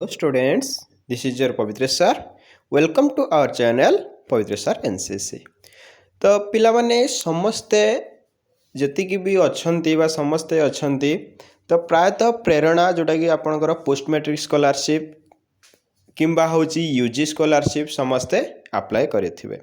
Hello students, this is your Pavitra sir. Welcome to our channel Pavitra sir NCC. तो पिलामाने समस्ते जतिकि भी अछंती बा समस्ते अछंती तो प्रायतः प्रेरणा जोटा कि आपनकर पोस्ट मैट्रिक स्कॉलरशिप किंबा होची यूजी स्कॉलरशिप समस्ते अप्लाई करिथिबे।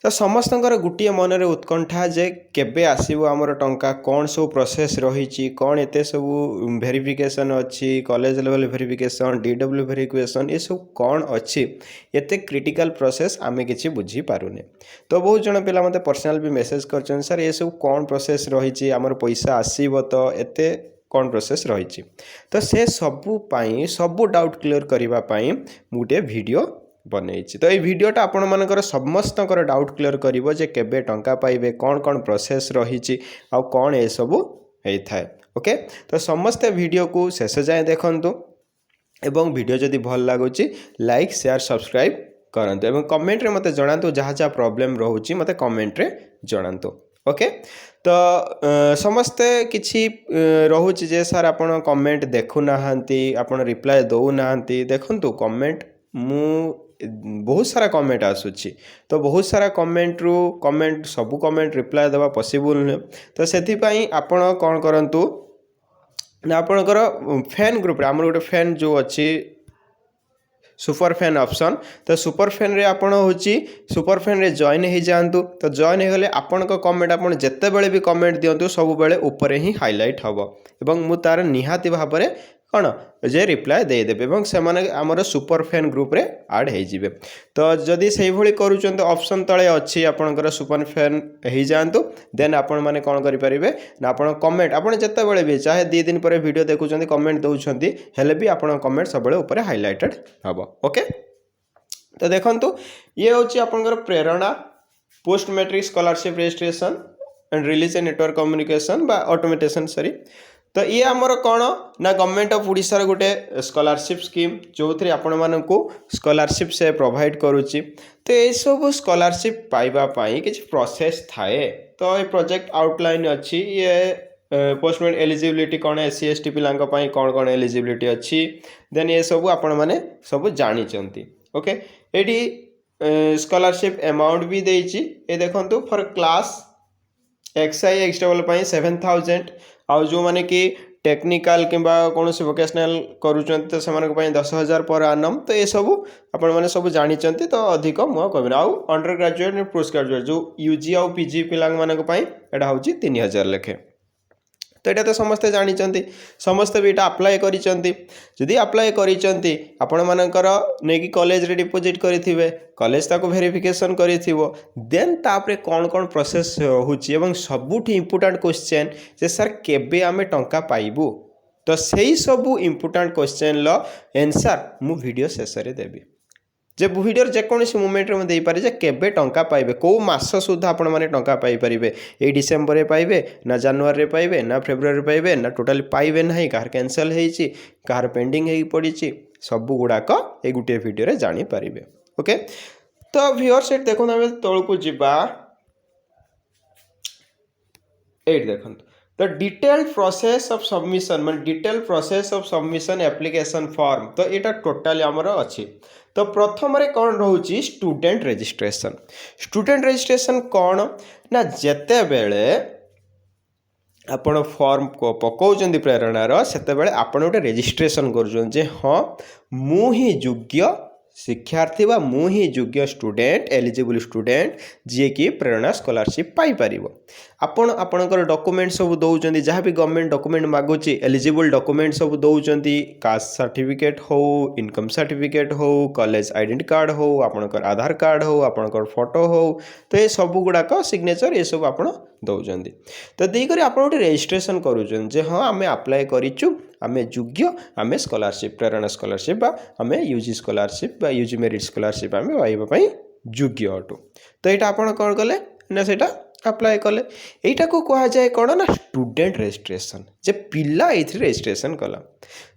तो समस्तंकर गुटिए मनरे उत्कंठा जे केबे आसीबो हमर टंका कोन सब प्रोसेस रहिछि कोन एते सब वेरिफिकेशन अछि college level verification DW verification ए सब कोन अछि एते क्रिटिकल प्रोसेस आमे किछि बुझी पारुने। तो बहुत जण पिला मते पर्सनल भी मेसेज करछन सर ए सब कोन प्रोसेस रहिछि हमर पैसा आसीबो तो एते कौन प्रोसेस रही। तो से सबू पाई सबू डाउट क्लियर करबा पाई गोटे वीडियो बनई। तो ये वीडियोटा आपण मानकर समस्त डाउट क्लियर करिवो जे केबे टंका पाइबे कौन कौन प्रोसेस रही आ कौन ए सबू होता है। ओके, तो समस्ते वीडियो को शेष जाए देखंतु एवं वीडियो जदि भल लगुच लाइक शेयर सब्सक्राइब करंतु एवं कमेंट रे मते जणांतु जहाँ जहाँ प्रॉब्लम रोचे मते कमेंट रे जणांतु। ओके, तो समस्ते किछि रोचे जे सर आपण कमेंट देखु नाहंती आपण रिप्लाई दउ नाहंती। देखंतु कमेंट मु बहुत सारा कमेंट आसुची तो बहुत सारा कमेंट रु कमेंट सबू कमेंट रिप्लाई देवा पॉसिबल नुहे। तो सेथि पई आपण कोन करंतु ना आपणकर फैन ग्रुप रे हमर गोटे फैन जो अच्छी सुपर फैन ऑप्शन तो सुपर फैन रे आपण होची सुपर फैन रे जॉइन हो जातु। तो जॉइन हो गले आपण कमेंट आपण जत्ते बेले भी कमेंट दियंतु सब बेले ऊपर ही हाईलाइट हबो एवं मु तार निहाती भाव में कौन जे रिप्लाय देदेवे और से आमर सुपर फैन ग्रुप रे ऐड हो जिवे। तो जदि से भाई करूँ ऑप्शन तले अच्छी आपंकर सुपर फैन हो जातु देन आपण मैंने कौन करेंगे ना आप कमेंट आप जिते बड़े भी चाहे 2 दिन पर वीडियो देखुं कमेंट दौरान हेले भी आप कमेंट सब ऊपर हाईलाइटेड हम। ओके, तो देखो ये हूँ आपंकर Prerana post matric scholarship registration and release and network communication बा ऑटोमेटेशन सॉरी। तो ये आमर कौन ना गवर्नमेंट ऑफ ओडिशा गोटे स्कॉलरशिप स्कीम जो थी आपण मानक स्कॉलरशिप से प्रोवाइड करुच्ची। तो ये सब स्कॉलरशिप पाइबापी किसी प्रोसेस थाए। तो ये प्रोजेक्ट आउटलाइन अच्छी ये पोस्टमेंट एलिजिबिलिटी कौन SC ST पिला कौन कौन एलिजिबिलिटी अच्छी देन ये सब आपण मैंने सब जानी। ओके, ये स्कॉलरशिप अमाउंट भी देची ये देखो फॉर क्लास XI XXXI 7,000 आउ जो माने कि टेक्निकल किंबा कौन से वोकेशनल करूँ तो से 10,000 पर आनम। तो ये सब आपण मैंने सब जानी तो अधिक मुझे कहबी आउ अंडर ग्रेजुएट पोस्ट ग्रेजुएट जो UG आउ PG पिला एटा हूँ 3,000 लेखे। तो यहाँ तो समस्ते जानी समस्ते भी यहाँ अप्लाई करी अप्लाई करी आपण मानकर नहीं कॉलेज रे डिपोजिट करेंगे कॉलेज ताको वेरिफिकेशन करिथिबो देन तापरे कौन कौन प्रोसेस होची एवं सबुठी इंपोर्टेंट क्वेश्चन जे सर केबे आमे टंका पाइबू। तो सही सबू इंपोर्टेंट क्वेश्चन लो आंसर मु वीडियो शेष रे देबी जे वीडियो जेकोसी मोमेंट में दे पारे जे केबे टंका पाइबे को मास सुधा आपण माने टंका पाई परिबे ए डिसेंबर रे पाइबे ना जनवरी रे पाइबे ना फेब्रुआरी पाइबे ना टोटली पाइबे नहीं कार कैंसिल होईची कार पेंडिंग हेई पड़ीची सबु गुडाक ए गुटे वीडियो रे जानी पारिबे। ओके, तो व्यूअर्स एट देखो आम तौल को जीवा एट देखो तो डिटेल प्रोसेस ऑफ सबमिशन मान detail process of submission application form तो यहाँ टोटाली आमर अच्छी। तो प्रथम रे कौन रोची स्टूडेंट रजिस्ट्रेशन। स्टूडेंट रजिस्ट्रेशन कौन ना जेते बेले आपण फॉर्म को पकाउछन प्रेरणार सेते बेले आपण गोटे रजिस्ट्रेशन करुछन जे हाँ मु ही योग्य शिक्षार्थी बा मु ही योग्य स्टूडेंट एलिजिबल स्टूडेंट जी कि प्रेरणा स्कॉलरशिप पाई परिबो। आपण आपणकर डॉक्यूमेंट सब दौरान जहाँ भी गवर्नमेंट डॉक्यूमेंट मागुची एलिजिबल डॉक्यूमेंट सब दौरान कास्ट सर्टिफिकेट हो इनकम सर्टिफिकेट हो कॉलेज आइडेंटिटी कार्ड हो आपणकर आधार कार्ड हो आपणकर फोटो हो तो ये सब गुड़ाक सिग्नेचर ये सब आप दौरान तो देकर आप रजिस्ट्रेशन करुँच जे हाँ आम अप्लाई करूँ आम योग्य आम स्कॉलरशिप प्रेरणा स्कॉलरशिप आम UG scholarship UG merit scholarship आम पाइबापी योग्य अटू। तो यहाँ आप कौन कले ना से अप्लाई कले यहीटा को कह जाए कौन ना स्टूडेंट रजिस्ट्रेशन जे पिला ये रजिस्ट्रेशन कला।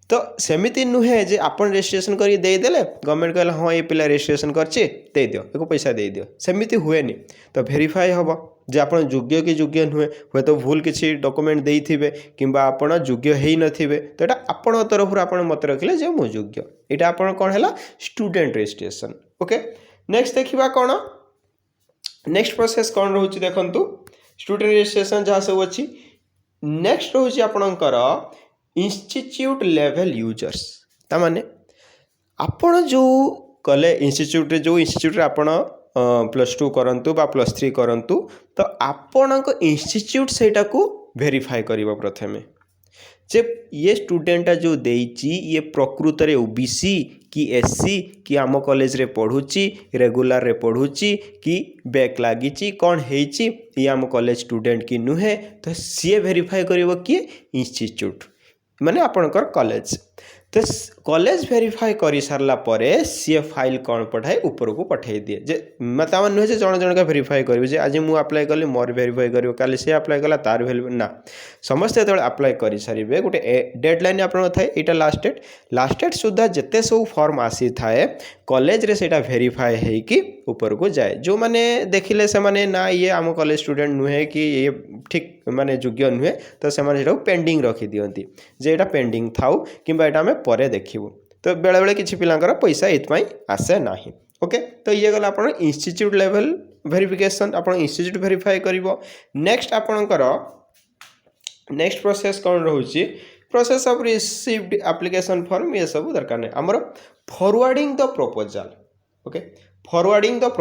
तो सेमिति नुहे जे आपन रजिस्ट्रेशन करी देदेले गवर्नमेंट कहला हाँ ये पिला रजिस्ट्रेशन करछे दे दियो एको पैसा दे दियो सेमिति हुएनी। तो वेरीफाई हम जे आप योग्य कि योग्य नुहे हे तो भूल किसी डॉक्यूमेंट देइथिबे किंबा आपण योग्य हेई नथिबे तो एटा आपण तरफ आपण मत रखिले जे मु योग्य एटा आपण कोन हला स्टूडेंट रजिस्ट्रेशन ओके नेक्स्ट देखिबा कोन नेक्स्ट प्रोसेस कोन रहउची देखंतु स्टूडेंट रजिस्ट्रेशन जहाँ सब अच्छी नेक्स्ट रोचे आपणकर इंस्टीट्यूट लेवल यूजर्स ताने आपण जो कले इंस्टीट्यूट जो इंस्टीट्यूट आपण +2 करंतु बा +3 करंतु तो आपण इंस्टीट्यूट सेटा को वेरीफाई करिबा प्रथमे जे ये स्टूडेंट जो देइची ये प्रकृत रे ओबीसी कि एससी कि आम कॉलेज रे पढ़ुची रेगुलर रे पढ़ुची कि बैक लागिची कौन हेची ये आम कॉलेज स्टूडेंट कि नुहे तो सी वेरीफाई करिवो कि इंस्टीट्यूट माने आपनकर कॉलेज तो कॉलेज वेरीफाई कर सारा पर सी फाइल कौन पठाए ऊपर को पठाई दिए जे मतलब नुहे जे जन जन का वेरीफाई करेंगे आज मुझे अप्लाई कली मोर वेरीफाई कर काली सी अप्लाई कला तार वेरीफाई ना समस्त जो अप्लाई कर सारे गोटे डेडलाइन आपन थाए यहाँ लास्ट डेट सुधा जिते सब फॉर्म आसी थाए कॉलेज रे सेटा वेरीफाई है कि ऊपर को जाए जो माने देखिले से माने ना ये आम कॉलेज स्टूडेंट नुहे कि ये ठीक माने योग्य नुहे तो से पेंडिंग रखी दियंती जे एटा पेंडिंग थाउ किंबा एटा हमें परे देखिबु तो बेले बेले किछि पिलांकर पैसा इतपाई आसे नाही ओके तो ये गला आपण इंस्टीट्यूट लेवल वेरिफिकेशन आपण इंस्टीट्यूट वेरीफाई करिवो नेक्स्ट आपणकर नेक्स्ट प्रोसेस कौन रोची process of received application form ये सब दरकार नहीं आमर forwarding the proposal okay forwarding the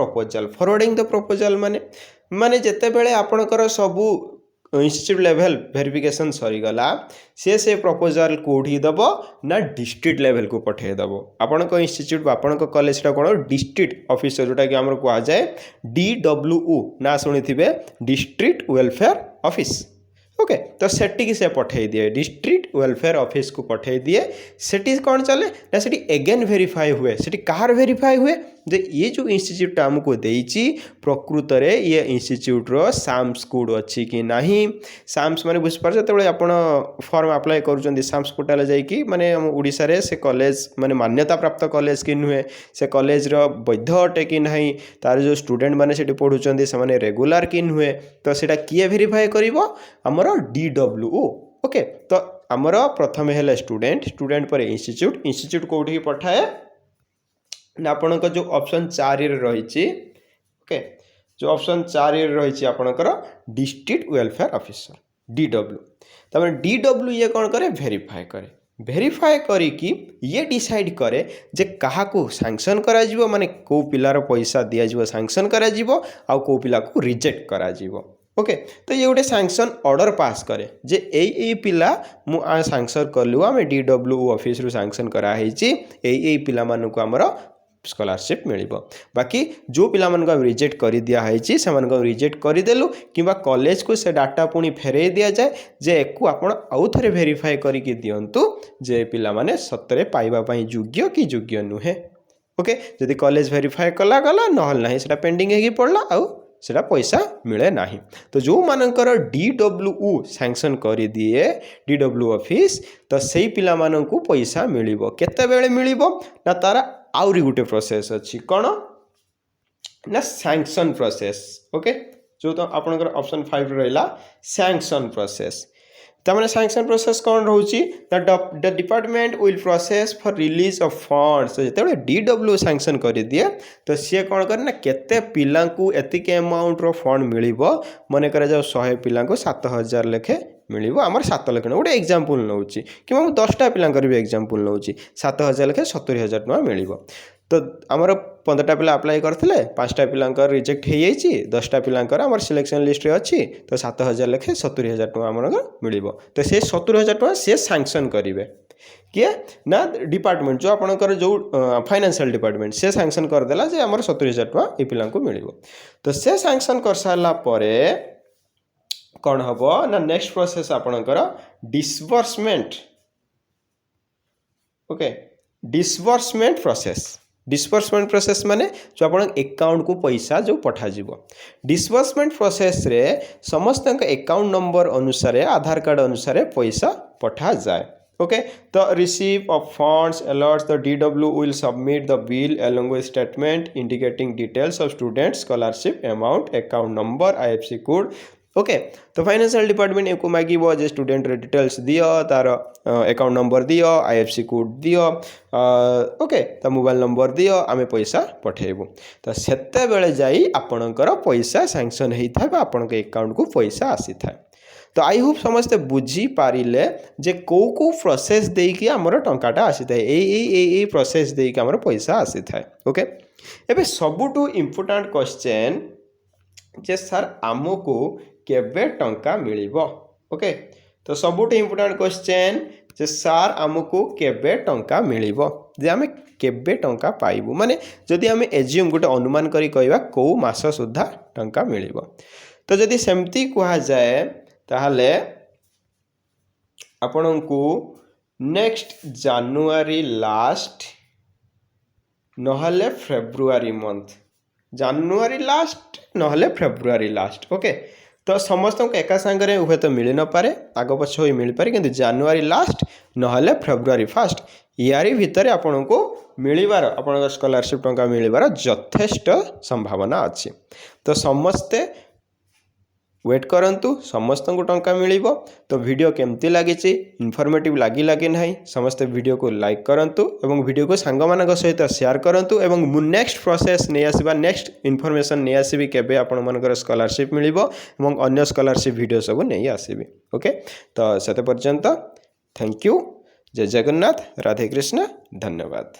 proposal माने माने जेते बेले आपणकर सबू इंस्टीट्यूट लेवल वेरिफिकेशन सरीगला से प्रपोजल कौटी दब ना डिस्ट्रिक्ट लेवल को पठे दब आपण इंस्टीट्यूट आपण कॉलेज कौन डिस्ट्रिक्ट ऑफिसर जोटा कि आमर कह जाए DWO ना शुणी डिस्ट्रिक्ट वेलफेयर ऑफिस ओके तो सेठी से पठे दिए डिस्ट्रिक्ट वेलफेयर ऑफिस को पठे दिए सेठी कौन चले ना सेठी एगेन वेरीफाई हुए सेठी कहार वेरीफाई हुए जे ये जो इंस्टीट्यूट आमको देइची प्रकृत रे ये इंस्टीट्यूट रो साम्स कोड अच्छी कि नहीं साम्स माने बुझ पार जते आपण फॉर्म अप्लाई करूचंदी साम्स पोर्टल जाई कि माने हम ओडिसा रे से कॉलेज माने मान्यता प्राप्त कॉलेज कि नुहे से कॉलेज रो वैध अटे कि नहीं तार जो स्टूडेंट माने सेठी पढुचंदी से माने रेगुलर कि नुहे तो सेटा किए वेरीफाई करिवो हमर DWO ओके तो आमर प्रथम है स्टूडेंट पर इंस्टीट्यूट कौटी पठाए ना आपण जो ऑप्शन 4 रही ओके जो ऑप्शन 4 रही आपणकर डिस्ट्रिक्ट वेलफेयर ऑफिसर DW तब DW ये कौन करे वेरीफाई करी कि ये डिसाइड करे जे कहा को सैंक्शन करा जीवो माने को पिलार पैसा दिया जीवो सैंक्शन करा जीवो आ को पिला को रिजेक्ट करा जीवो ओके तो ये गोटे सैंक्शन ऑर्डर पास करे जे ए पिला मु सैंक्शन कलु आम DWO ऑफिस रु सैंक्शन कराई पिला मानक आमर स्कॉलरशिप मिलिबो बाकी जो पिला मन को रिजेक्ट कर दिया है से रिजेक्ट करदेलु कि कॉलेज को से डाटा पुणी फेरई दि जाए जे एको आपण आउ थे वेरीफाई करके दिंतु जे पिला माने सतरे पाइबा योग्य कि योग्य नुहे ओके जदि कॉलेज वेरीफाई कला गला नहल नाही सेटा पेंडिंग है पड़ला आउ सेटा पैसा मिले नाही तो जो मानकर DWO सैंक्शन कर दिए DWO ऑफिस तो सही पिला मानकु पैसा मिलिबो केते बेले मिलिबो ना तारा आउरी गुटे प्रोसेस अच्छी कौन ना सैंक्शन प्रोसेस ओके जो तो आपनकर ऑप्शन 5 रहा सैंक्शन प्रोसेस तमाने सैंक्शन प्रोसेस कौन रोची the department will process for release of funds तो जिते DWO सैंक्शन कर दिए तो सी कौन करे ना केते पिला को एतिक अमाउंट रो फंड मिलिबो मन करा जाओ 100 पिला को 7000 लेखे मिलिबो आमर 7 लाख गोटे एग्जांपल नौची कि 10टा पिलांकर भी एग्जांपल नौची 7000 लेखे 70000 टका मिलिबो तो आमर 15टा पिला अप्लाई करथिले 5टा पिलांकर रिजेक्ट हो जाइए 10टा पिलांकर आमर सिलेक्शन लिस्ट रे अच्छी तो 7000 लेखे 70000 टका आमर मिलिबो तो से 70000 टका से सैंक्शन करिवे किए ना डिपार्टमेंट जो आपनकर जो फाइनेंशियल डिपार्टमेंट से सैंक्शन कर देला जे आमर 70000 टका ए पिलां को मिलिबो तो से सैंक्शन कर सारला परे कौन हम ना नेक्स्ट प्रोसेस आपणकर डिस्बर्समेंट ओके डिस्बर्समेंट प्रोसेस माने जो आपण अकाउंट को पैसा जो पठा जीवो डिस्बर्समेंट प्रोसेस रे समस्त अकाउंट नंबर अनुसार आधार कार्ड अनुसार पैसा पठा जाए ओके तो receive of funds alerts the DW will submit the bill along with statement indicating details of student scholarship amount account number IFC code okay तो फाइनेंशियल डिपार्टमेंट को मागिबो जे स्टूडेंट रे details दियो तार अकाउंट नंबर दियो IFC code दियो okay तो mobile number दियो आमे पैसा पठेबो तो सेते बेले जाई आपनकर पैसा सैंक्शन हेई थाय आपनक अकाउंट को पैसा आसी थाय तो आई होप समस्ते बुझी पारिले जे को प्रोसेस देकी हमर टंकाटा आसी थाय ए प्रोसेस देकी हमर पैसा आसी थाय ओके एबे सबुटू इंपोर्टेंट क्वेश्चन जे सर आमको केबे टंका मिलिबो ओके तो सबुटू इंपोर्टेंट क्वेश्चन जे सर आमको केबे टंका मिलिबो जे आमे केबे टंका पाइबु माने जदि आमे एज्यूम गोटे अनुमान करी कहबा को मास सुद्धा टंका मिलिबो तो जदि सेमती कहा जाए ताहले आपनकू नेक्स्ट जानुआरी लास्ट नहले फेब्रुआरी मंथ जानुआरी लास्ट नहले फेब्रुआरी लास्ट ओके तो समस्त एका सांगरे उभे तो मिल न पारे आग पछ होई मिल पारे किंतु जानुआरी लास्ट नहले फेब्रुआरी फर्स्ट यारी भितर आपनकू मिलिबार आपन स्कॉलरशिप टंका मिलिबार यथेष्ट संभावना अछि तो समस्ते वेट करंतु समस्त को टंका मिलिबो तो वीडियो केमती लागी इनफॉर्मेटिव लागिला कि नहीं समस्त वीडियो को लाइक करंतु एवं वीडियो को सांग मानक सहित शेयर करंतु एवं मु नेक्स्ट प्रोसेस नहीं आसीबा नेक्स्ट इनफॉरमेशन नहीं आसीबी केबे आपण मानकर स्कॉलरशिप मिलिबो एवं अन्य स्कॉलरशिप वीडियो सब नहीं आसीबी ओके तो सेते पर्यंत थैंक यू जय जगन्नाथ राधे कृष्ण धन्यवाद।